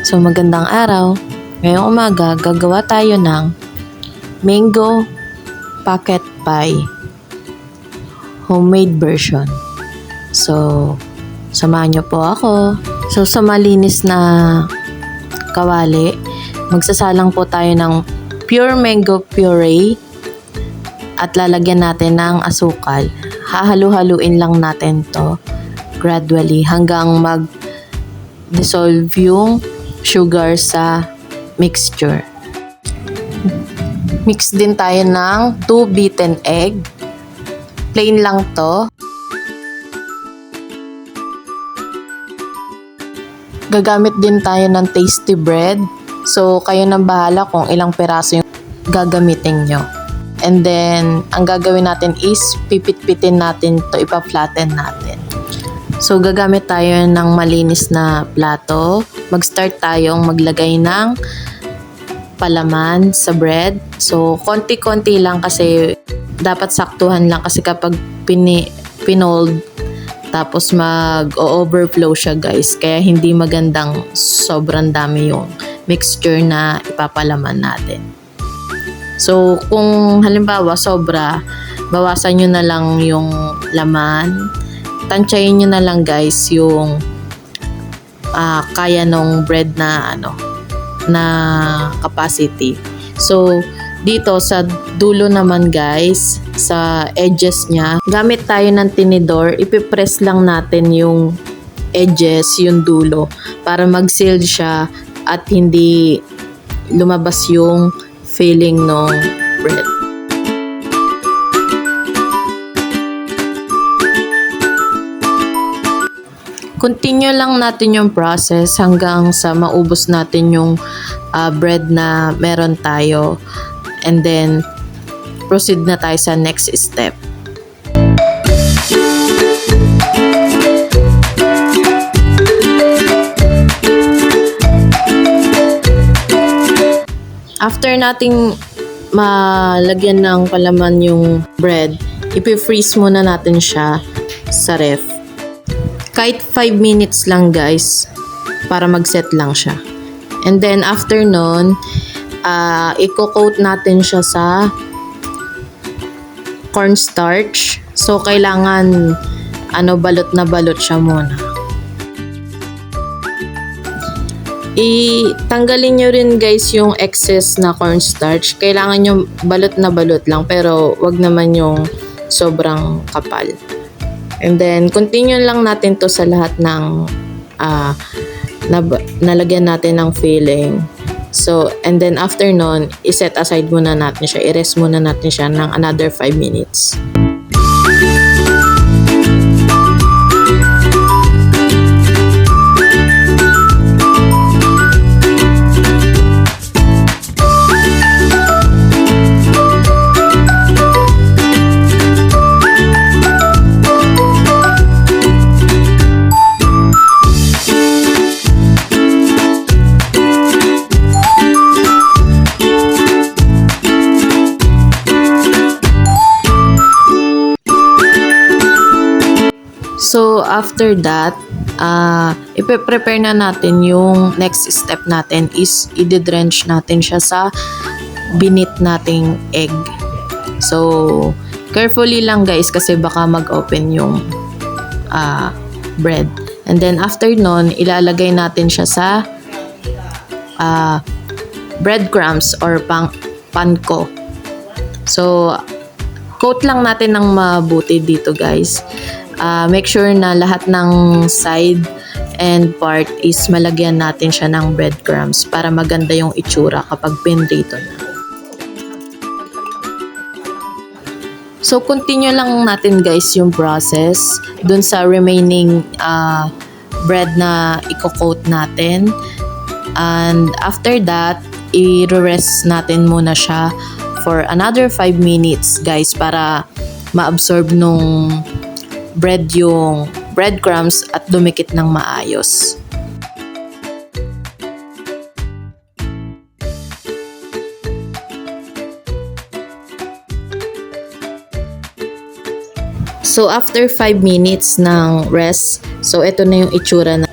So magandang araw. Ngayong umaga, gagawa tayo ng mango pocket pie homemade version. So, samahan niyo po ako. So, sa malinis na kawali, magsasalang po tayo ng pure mango puree at lalagyan natin ng asukal. Hahalu-haluin lang natin to gradually hanggang mag-dissolve yung sugar sa mixture. Mix din tayo ng 2 beaten egg. Plain lang to. Gagamit din tayo ng tasty bread. So, kayo nang bahala kung ilang piraso yung gagamitin nyo. And then, ang gagawin natin is pipit-pitin natin to, ipa-flatten natin. So, gagamit tayo ng malinis na plato. Mag-start tayong maglagay ng palaman sa bread. So, konti-konti lang kasi dapat saktuhan lang kasi kapag pinold tapos mag-overflow siya guys. Kaya hindi magandang sobrang dami yung mixture na ipapalaman natin. So, kung halimbawa sobra, bawasan nyo na lang yung laman. Tansyahin nyo na lang guys yung kaya nung bread na na capacity. So, dito sa dulo naman guys, sa edges niya, gamit tayo ng tinidor, ipipress lang natin yung edges, yung dulo, para mag-seal siya at hindi lumabas yung filling ng bread. Continue lang natin yung process hanggang sa maubos natin yung bread na meron tayo. And then, proceed na tayo sa next step. After nating malagyan ng palaman yung bread, ipi-freeze muna natin siya sa ref. Kahit 5 minutes lang guys, para mag-set lang siya. And then after nun, i-coat natin siya sa cornstarch. So kailangan balot na balot siya muna. Tanggalin nyo rin guys yung excess na cornstarch. Kailangan nyo balot na balot lang, pero wag naman yung sobrang kapal. And then, continue lang natin to sa lahat ng nalagyan natin ng filling. So, and then after nun, iset aside muna natin siya. I-rest muna natin siya ng another 5 minutes. So, after that, ipe-prepare na natin yung next step natin is i-drench natin siya sa binit nating egg. So, carefully lang guys kasi baka mag-open yung bread. And then after nun, ilalagay natin siya sa breadcrumbs or panko. So, coat lang natin ng mabuti dito guys. Make sure na lahat ng side and part is malagyan natin siya ng breadcrumbs para maganda yung itsura kapag pinrito na. So, continue lang natin guys yung process dun sa remaining bread na i-coat natin. And after that, i-rest natin muna siya for another 5 minutes guys para ma-absorb nung bread yung breadcrumbs at dumikit ng maayos. So, after 5 minutes ng rest, so ito na yung itsura na.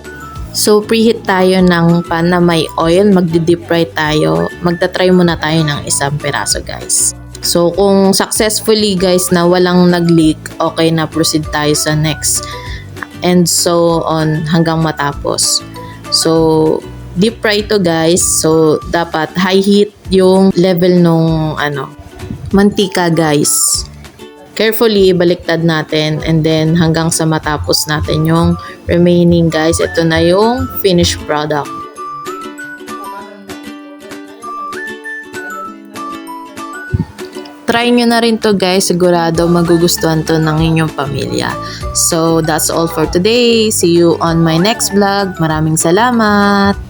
So, preheat tayo ng pan na may oil. Magdi-deep fry tayo. Magta-try muna tayo ng isang piraso, guys. So, kung successfully, guys, na walang nag-leak, okay na, proceed tayo sa next. And so on hanggang matapos. So, deep fry to, guys. So, dapat high heat yung level nung mantika, guys. Carefully, baliktad natin and then hanggang sa matapos natin yung remaining, guys. Ito na yung finished product. Try nyo na rin to, guys. Sigurado magugustuhan to ng inyong pamilya. So, that's all for today. See you on my next vlog. Maraming salamat!